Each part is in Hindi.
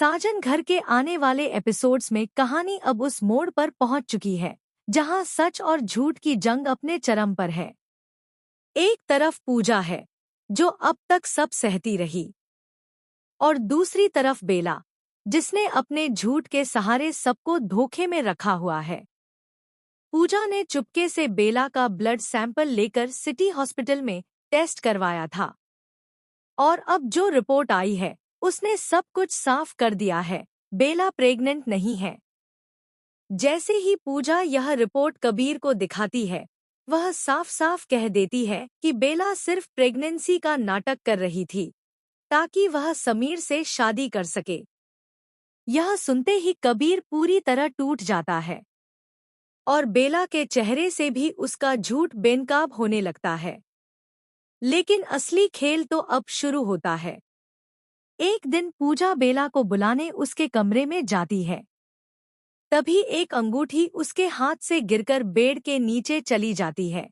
साजन घर के आने वाले एपिसोड्स में कहानी अब उस मोड़ पर पहुंच चुकी है जहां सच और झूठ की जंग अपने चरम पर है। एक तरफ पूजा है जो अब तक सब सहती रही, और दूसरी तरफ बेला जिसने अपने झूठ के सहारे सबको धोखे में रखा हुआ है। पूजा ने चुपके से बेला का ब्लड सैंपल लेकर सिटी हॉस्पिटल में टेस्ट करवाया था, और अब जो रिपोर्ट आई है उसने सब कुछ साफ कर दिया है। बेला प्रेग्नेंट नहीं है। जैसे ही पूजा यह रिपोर्ट कबीर को दिखाती है, वह साफ साफ कह देती है कि बेला सिर्फ प्रेगनेंसी का नाटक कर रही थी ताकि वह समीर से शादी कर सके। यह सुनते ही कबीर पूरी तरह टूट जाता है और बेला के चेहरे से भी उसका झूठ बेनकाब होने लगता है। लेकिन असली खेल तो अब शुरू होता है। एक दिन पूजा बेला को बुलाने उसके कमरे में जाती है। तभी एक अंगूठी उसके हाथ से गिरकर बेड के नीचे चली जाती है।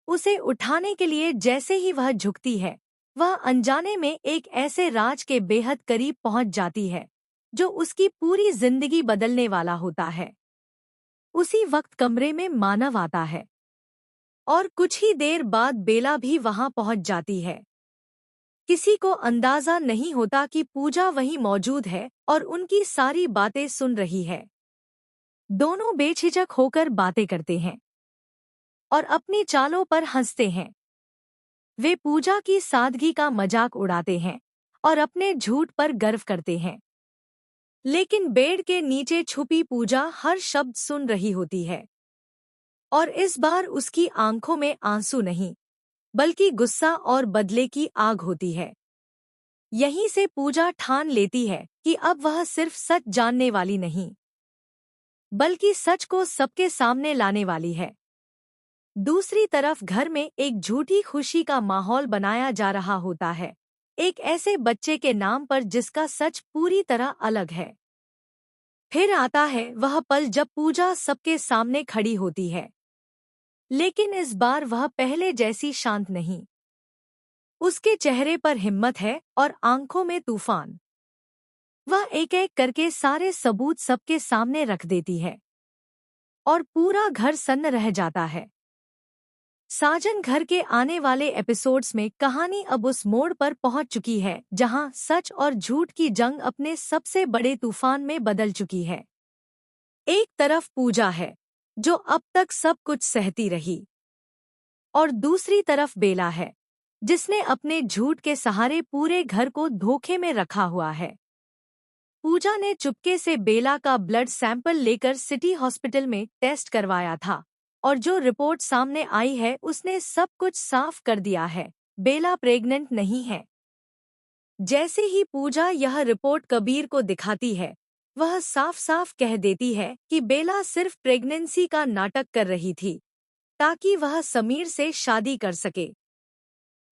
उसे उठाने के लिए जैसे ही वह झुकती है, वह अनजाने में एक ऐसे राज के बेहद करीब पहुंच जाती है जो उसकी पूरी जिंदगी बदलने वाला होता है। उसी वक्त कमरे में मानव आता है और कुछ ही देर बाद बेला भी वहां पहुंच जाती है। किसी को अंदाजा नहीं होता कि पूजा वहीं मौजूद है और उनकी सारी बातें सुन रही है। दोनों बेझिझक होकर बातें करते हैं और अपनी चालों पर हंसते हैं। वे पूजा की सादगी का मजाक उड़ाते हैं और अपने झूठ पर गर्व करते हैं। लेकिन बेड के नीचे छुपी पूजा हर शब्द सुन रही होती है, और इस बार उसकी आंखों में आंसू नहीं बल्कि गुस्सा और बदले की आग होती है। यहीं से पूजा ठान लेती है कि अब वह सिर्फ सच जानने वाली नहीं बल्कि सच को सबके सामने लाने वाली है। दूसरी तरफ घर में एक झूठी खुशी का माहौल बनाया जा रहा होता है, एक ऐसे बच्चे के नाम पर जिसका सच पूरी तरह अलग है। फिर आता है वह पल जब पूजा सबके सामने खड़ी होती है, लेकिन इस बार वह पहले जैसी शांत नहीं। उसके चेहरे पर हिम्मत है और आंखों में तूफान। वह एक एक करके सारे सबूत सबके सामने रख देती है और पूरा घर सन्न रह जाता है। साजन घर के आने वाले एपिसोड्स में कहानी अब उस मोड़ पर पहुंच चुकी है जहां सच और झूठ की जंग अपने सबसे बड़े तूफान में बदल चुकी है। एक तरफ पूजा है जो अब तक सब कुछ सहती रही, और दूसरी तरफ बेला है जिसने अपने झूठ के सहारे पूरे घर को धोखे में रखा हुआ है। पूजा ने चुपके से बेला का ब्लड सैंपल लेकर सिटी हॉस्पिटल में टेस्ट करवाया था, और जो रिपोर्ट सामने आई है उसने सब कुछ साफ कर दिया है। बेला प्रेग्नेंट नहीं है। जैसे ही पूजा यह रिपोर्ट कबीर को दिखाती है, वह साफ साफ कह देती है कि बेला सिर्फ प्रेगनेंसी का नाटक कर रही थी ताकि वह समीर से शादी कर सके।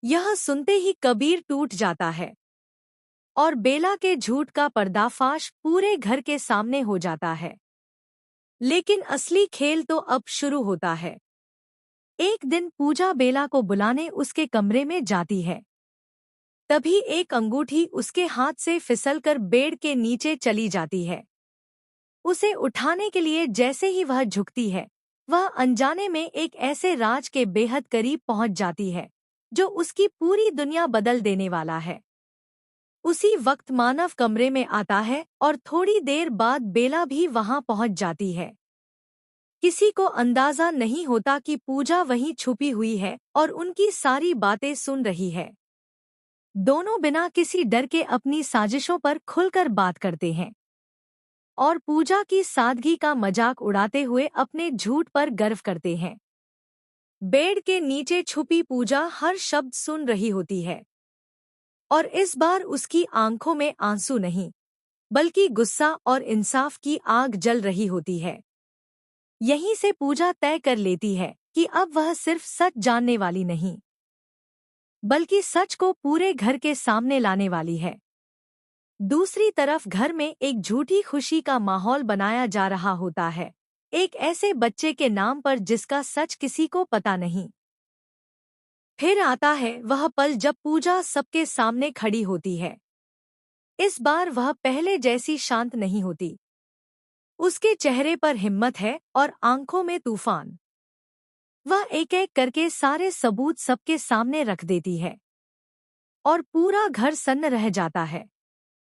यह सुनते ही कबीर टूट जाता है और बेला के झूठ का पर्दाफाश पूरे घर के सामने हो जाता है। लेकिन असली खेल तो अब शुरू होता है। एक दिन पूजा बेला को बुलाने उसके कमरे में जाती है। तभी एक अंगूठी उसके हाथ से फिसलकर बेड के नीचे चली जाती है। उसे उठाने के लिए जैसे ही वह झुकती है, वह अनजाने में एक ऐसे राज के बेहद करीब पहुंच जाती है जो उसकी पूरी दुनिया बदल देने वाला है। उसी वक्त मानव कमरे में आता है और थोड़ी देर बाद बेला भी वहां पहुंच जाती है। किसी को अंदाजा नहीं होता कि पूजा वहीं छुपी हुई है और उनकी सारी बातें सुन रही है। दोनों बिना किसी डर के अपनी साजिशों पर खुलकर बात करते हैं और पूजा की सादगी का मजाक उड़ाते हुए अपने झूठ पर गर्व करते हैं। बेड के नीचे छुपी पूजा हर शब्द सुन रही होती है, और इस बार उसकी आंखों में आंसू नहीं बल्कि गुस्सा और इंसाफ की आग जल रही होती है। यहीं से पूजा तय कर लेती है कि अब वह सिर्फ सच जानने वाली नहीं बल्कि सच को पूरे घर के सामने लाने वाली है। दूसरी तरफ घर में एक झूठी खुशी का माहौल बनाया जा रहा होता है, एक ऐसे बच्चे के नाम पर जिसका सच किसी को पता नहीं। फिर आता है वह पल जब पूजा सबके सामने खड़ी होती है। इस बार वह पहले जैसी शांत नहीं होती। उसके चेहरे पर हिम्मत है और आंखों में तूफान। वह एक एक करके सारे सबूत सबके सामने रख देती है और पूरा घर सन्न रह जाता है।